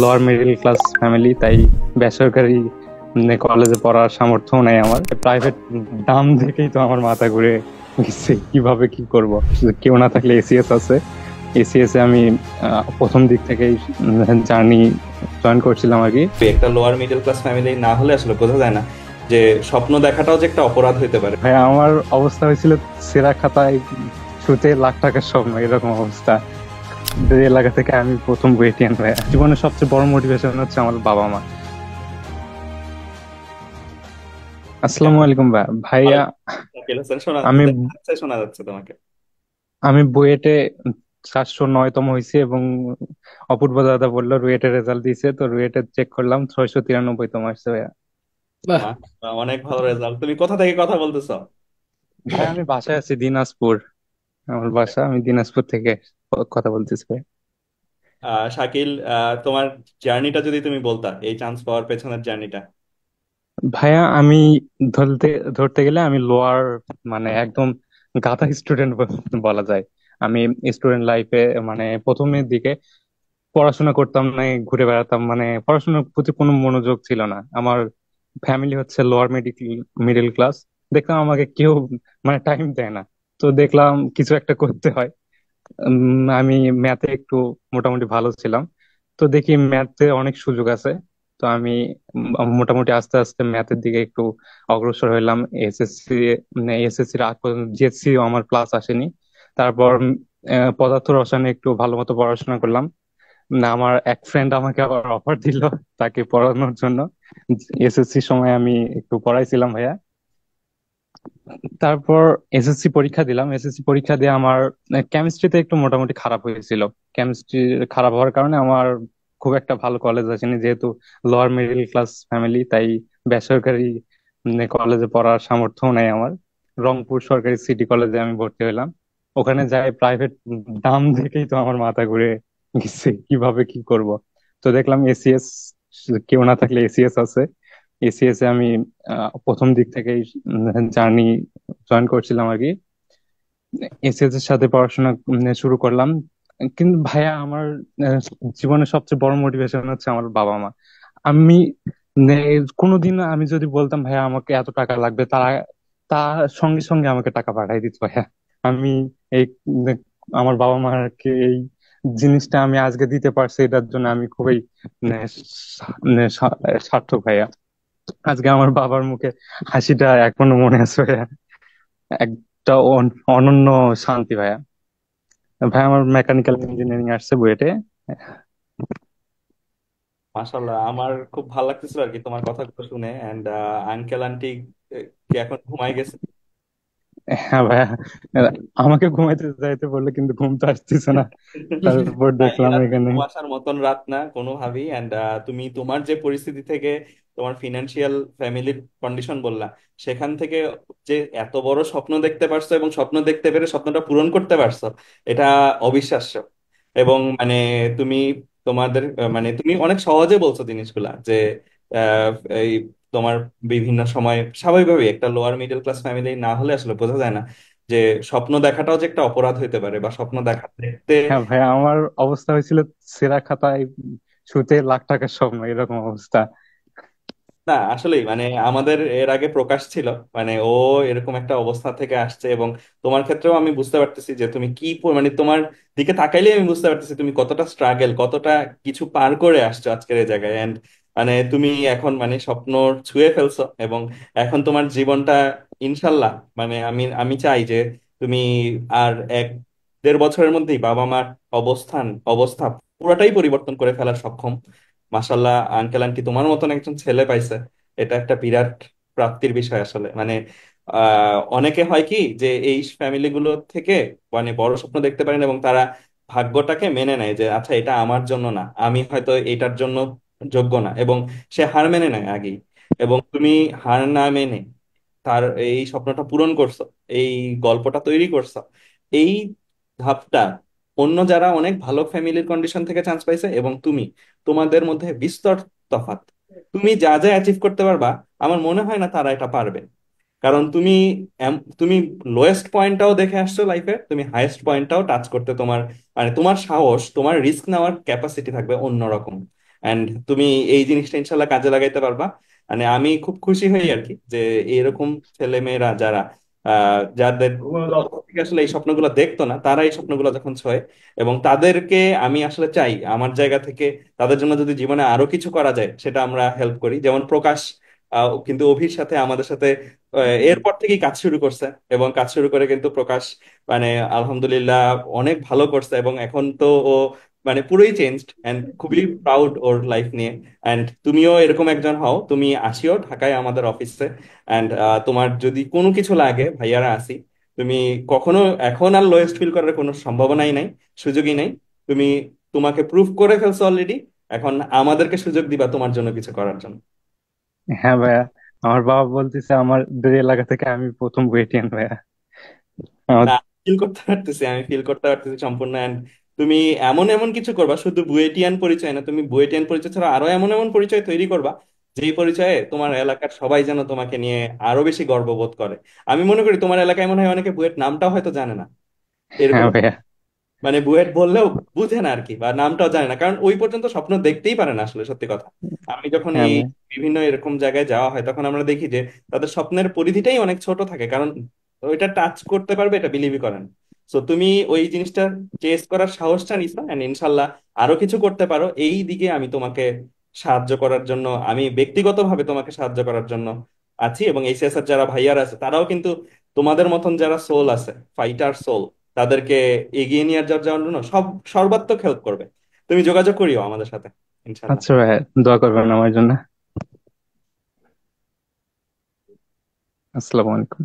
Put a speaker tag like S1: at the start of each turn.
S1: Lower middle class family, তাই বেসরকারি কলেজে পড়ার সামর্থ্য নাই আমার। প্রাইভেট দাম দেখেই তো আমার মাথা ঘুরে গেছে, কিভাবে কি করব। কেউ না থাকলে এসিএস আছে। এসিএস এ আমি প্রথম দিক থেকেই জার্নি জয়েন করছিলাম আর কি।
S2: একটা লোয়ার মিডল ক্লাস ফ্যামিলি না হলে আসলে বোঝা যায় না যে স্বপ্ন দেখাটাও যে একটা অপরাধ হইতে পারে।
S1: ভাই আমার অবস্থা হয়েছিল সেরা খাতায় শুতে লাখ টাকার স্বপ্ন, এরকম অবস্থা। এই এলাকা থেকে আমি প্রথম বুয়েটিয়ান। ভাই জীবনের সবচেয়ে বড় মোটিভেশন হচ্ছে আমার বাবা মা। আসসালামু আলাইকুম ভাই ভাইয়া।
S2: শাকিল হাসান শোনা
S1: আমি
S2: যাচ্ছে, শোনা যাচ্ছে তোমাকে।
S1: আমি বুয়েটে 409তম হয়েছি, এবং অপূর্ব দাদা বললো রুয়েটের রেজাল্ট দিয়েছে, তো রুয়েটে চেক করলাম 693তম আসছে ভাইয়া। বাহ।
S2: অনেক ভালো রেজাল্ট। তুমি কোথা থেকে কথা বলতেছো?
S1: ভাই আমি বাসায় আছি দিনাজপুর। আমার বাসা, আমি দিনাজপুর থেকে কথা বলতেছি ভাই।
S2: শাকিল, তোমার জার্নিটা যদি তুমি বলতা, এই চান্স পাওয়ার পেছনের জার্নিটা।
S1: ভাইয়া আমি ধরতে ধরতে গেলে আমি লোয়ার, মানে একদম গাধা স্টুডেন্ট বলা যায়। আমি স্টুডেন্ট লাইফে মানে প্রথমের দিকে পড়াশোনা করতাম না, ঘুরে বেড়াতাম, মানে পড়াশোনার প্রতি কোনো মনোযোগ ছিল না আমার। ফ্যামিলি হচ্ছে লোয়ার মিডিল ক্লাস। দেখলাম আমাকে কেউ মানে টাইম দেয় না, তো দেখলাম কিছু একটা করতে হয়। আমি ম্যাথে একটু মোটামুটি ভালো ছিলাম, তো দেখি ম্যাথে অনেক সুযোগ আছে। তো আমি মোটামুটি আস্তে আস্তে ম্যাথের দিকে একটু অগ্রসর হইলাম। এসএসসি, মানে এসএসসির আগ পর্যন্ত জিএসসি আমার ক্লাস আসেনি। তারপর পদার্থ রসায়নে একটু ভালো মতো পড়াশোনা করলাম। না, আমার এক ফ্রেন্ড আমাকে আবার অফার দিল তাকে পড়ানোর জন্য। এসএসসি সময় আমি একটু পড়াইছিলাম ভাইয়া। তারপর এসএসসি পরীক্ষা দিলাম। এসএসসি পরীক্ষা দিয়ে আমার কেমিস্ট্রিতে একটু মোটামুটি খারাপ হয়েছিল। কেমিস্ট্রি খারাপ হওয়ার কারণে আমার খুব একটা ভালো কলেজ আসেনি, যেহেতু লোয়ার মিডল ক্লাস ফ্যামিলি, তাই বেসরকারি কলেজে পড়ার সামর্থ্য নাই আমার। রংপুর সরকারি সিটি কলেজে আমি ভর্তি হলাম। ওখানে যাই প্রাইভেট দাম দেখেই তো আমার মাথা ঘুরে গেছে, কিভাবে কি করব। তো দেখলাম এসিএস, কেউ না থাকলে এসিএস আছে। এসিএস এ আমি প্রথম দিক থেকেই জার্নি জয়েন করছিলাম আর কি। এসএস এর সাথে পড়াশোনা শুরু করলাম। কিন্তু ভাইয়া আমার আহ, জীবনের সবচেয়ে বড় মোটিভেশন হচ্ছে আমার বাবা মা। আমি কোনোদিন আমি যদি বলতাম ভাইয়া আমাকে এত টাকা লাগবে, তারা তার সঙ্গে সঙ্গে আমাকে টাকা পাঠাই দিত ভাইয়া। আমি এই উম, আমার বাবা মাকে এই জিনিসটা আমি আজকে দিতে পারছি, এটার জন্য আমি খুবই মানে, সার্থক ভাইয়া। আজকে আমার বাবার মুখে হাসিটা এখনো মনে আছে ভাইয়া। একটা অনন্য শান্তি ভাইয়া। ভাই আমার মেকানিক্যাল ইঞ্জিনিয়ারিং আসছে বুয়েটে।
S2: মাশাল্লাহ, আমার খুব ভালো লাগতেছিল আর কি তোমার কথাগুলো শুনে। এন্ড আঙ্কেল আন্টি কি এখন ঘুমাই গেছে?
S1: হ্যাঁ ভাইয়া, আমাকে ঘুমাইতে যাইতে বললে কিন্তু ঘুম তো আসতেছে না। তারপর
S2: না, এই
S1: দেখলাম
S2: রাত
S1: এখানে।
S2: ঘুম আসার মতন রাত না কোনোভাবেই। এন্ড তুমি তোমার যে পরিস্থিতি থেকে, তোমার ফিনান্সিয়াল ফ্যামিলির কন্ডিশন বললা, সেখান থেকে যে এত বড় স্বপ্ন দেখতে পারছো এবং স্বপ্ন দেখতে পেরে স্বপ্নটা পূরণ করতে পারছো, এটা অবিশ্বাস্য। এবং মানে তুমি তোমাদের মানে তুমি অনেক সহজে বলছো জিনিসগুলা যে আহ, এই তোমার বিভিন্ন সময় স্বাভাবিকভাবে একটা লোয়ার মিডল ক্লাস ফ্যামিলি না হলে আসলে বোঝা যায় না যে স্বপ্ন দেখাটাও যে একটা অপরাধ হইতে পারে, বা স্বপ্ন দেখা দেখতে।
S1: হ্যাঁ ভাইয়া আমার অবস্থা হয়েছিল সেরা খাতায় শুতে লাখ টাকার স্বপ্ন, এরকম অবস্থা।
S2: না আসলেই মানে আমাদের এর আগে প্রকাশ ছিল, মানে ও এরকম একটা অবস্থা থেকে আসছে। এবং তোমার ক্ষেত্রেও আমি বুঝতে পারতেছি যে তুমি কি মানে তোমার দিকে তাকাইলে আমি বুঝতে পারতেছি তুমি কতটা স্ট্রাগল, কতটা কিছু পার করে আসছো আজকের এই জায়গায়। এন্ড মানে তুমি এখন মানে স্বপ্ন ছুঁয়ে ফেলছো। এবং এখন তোমার জীবনটা ইনশাল্লাহ, মানে আমি আমি চাই যে তুমি আর 1-1.5 বছরের মধ্যেই বাবা মার অবস্থা পুরোটাই পরিবর্তন করে ফেলার সক্ষম। মাসাল্লাহ, আঙ্কেল আন্টি তোমার মতন একজন ছেলে পাইছে, এটা একটা বিরাট প্রাপ্তির বিষয় আসলে। মানে অনেকে হয় কি যে এই ফ্যামিলি গুলো থেকে মানে বড় স্বপ্ন দেখতে পারেন এবং তারা ভাগ্যটাকে মেনে নেয় যে আচ্ছা এটা আমার জন্য না, আমি হয়তো এটার জন্য যোগ্য না, এবং সে হার মেনে নেয় আগেই। এবং তুমি হার না মেনে তার এই স্বপ্নটা পূরণ করছো, এই গল্পটা তৈরি করছো। এই ধাপটা অন্য যারা অনেক ভালো ফ্যামিলির কন্ডিশন থেকে চান্স পাইছে এবং তুমি, তোমাদের মধ্যে বিস্তর তফাৎ। তুমি যা যা অ্যাচিভ করতে পারবা, আমার মনে হয় না তারা এটা পারবে। কারণ তুমি তুমি লোয়েস্ট পয়েন্টটাও দেখে আসছো লাইফে, তুমি হাইয়েস্ট পয়েন্টটাও টাচ করতে তোমার মানে তোমার সাহস, তোমার রিস্ক নেওয়ার ক্যাপাসিটি থাকবে অন্যরকম। অ্যান্ড তুমি এই জিনিসটা ইনশাল্লাহ কাজে লাগাইতে পারবা। মানে আমি খুব খুশি হই আর কি যে এরকম ছেলে মেয়েরা যারা যাদের থেকে আসলে এই স্বপ্নগুলো দেখতো না, তারা এই স্বপ্নগুলো যখন ছোঁয়, এবং তাদেরকে আমি আসলে চাই আমার জায়গা থেকে তাদের জন্য যদি জীবনে আরো কিছু করা যায় সেটা আমরা হেল্প করি। যেমন প্রকাশ কিন্তু অভির সাথে আমাদের সাথে এরপর থেকেই কাজ শুরু করছে, এবং কাজ শুরু করে কিন্তু প্রকাশ মানে আলহামদুলিল্লাহ অনেক ভালো করছে, এবং এখন তো ও মানে পুরোই চেঞ্জড, এন্ড খুবই প্রাউড ওর লাইফ নিয়ে। এন্ড তুমিও এরকম একজন হও, তুমি আসিও ঢাকায় আমাদের অফিসে। এন্ড তোমার যদি কোনো কিছু লাগে ভাইয়ারা আসি, তুমি কখনো এখন আর লোয়েস্ট ফিল করার কোনো সম্ভাবনাই নাই, সুযোগই নাই। তুমি তোমাকে প্রুভ করে ফেলছো অলরেডি, এখন আমাদেরকে সুযোগ দিবা তোমার জন্য কিছু করার জন্য।
S1: হ্যাঁ ভাইয়া, আমার বাবা বলতেছে আমাদের এলাকা থেকে আমি প্রথম বুয়েটিয়ান ভাইয়া। আমার
S2: না, ফিল করতে পারতেছি, আমি ফিল করতে পারতেছি সম্পূর্ণ। And তুমি এমন এমন কিছু করবা, শুধু বুয়েটিয়ান পরিচয় না, তুমি বুয়েটিয়ান পরিচয় ছাড়া আরো এমন এমন পরিচয় তৈরি করবা, যেই পরিচয়ে তোমার এলাকার সবাই যেন তোমাকে নিয়ে আরো বেশি গর্ববোধ করে। আমি মনে করি তোমার এলাকায় মনে হয় অনেকে বুয়েট নামটাও হয়তো জানে না, এরকম
S1: হ্যাঁ ভাইয়া।
S2: মানে বুয়েট বললেও বুঝে না আর কি, বা নামটাও জানে না, কারণ ওই পর্যন্ত স্বপ্ন দেখতেই পারে না আসলে, সত্যি কথা। আমি যখন
S1: হ্যাঁ
S2: এই
S1: ভাইয়া।
S2: বিভিন্ন এরকম জায়গায় যাওয়া হয় তখন আমরা দেখি যে তাদের স্বপ্নের পরিধিটাই অনেক ছোট থাকে, কারণ ওইটা টাচ করতে পারবে এটা বিলিভই করেন। সো তুমি ওই জিনিসটা চেস করার সাহসটা নিছো, এন্ড ইনশাল্লাহ আরো কিছু করতে পারো এই দিকে। আমি তোমাকে সাহায্য করার জন্য, আমি ব্যক্তিগতভাবে তোমাকে সাহায্য করার জন্য আছি, এবং এইচএসআর যারা ভাইয়ার আছে তারাও কিন্তু তোমাদের মতন যারা সোল আছে, ফাইটার সোল, তাদেরকে এগিয়ে নিয়ে যাওয়ার জন্য সর্বাত্মক হেল্প করবে। তুমি যোগাযোগ করিও আমাদের সাথে, ইনশাল্লাহ।
S1: আচ্ছা ভাইয়া, দোয়া করবেন আমার জন্য। আসসালামু আলাইকুম।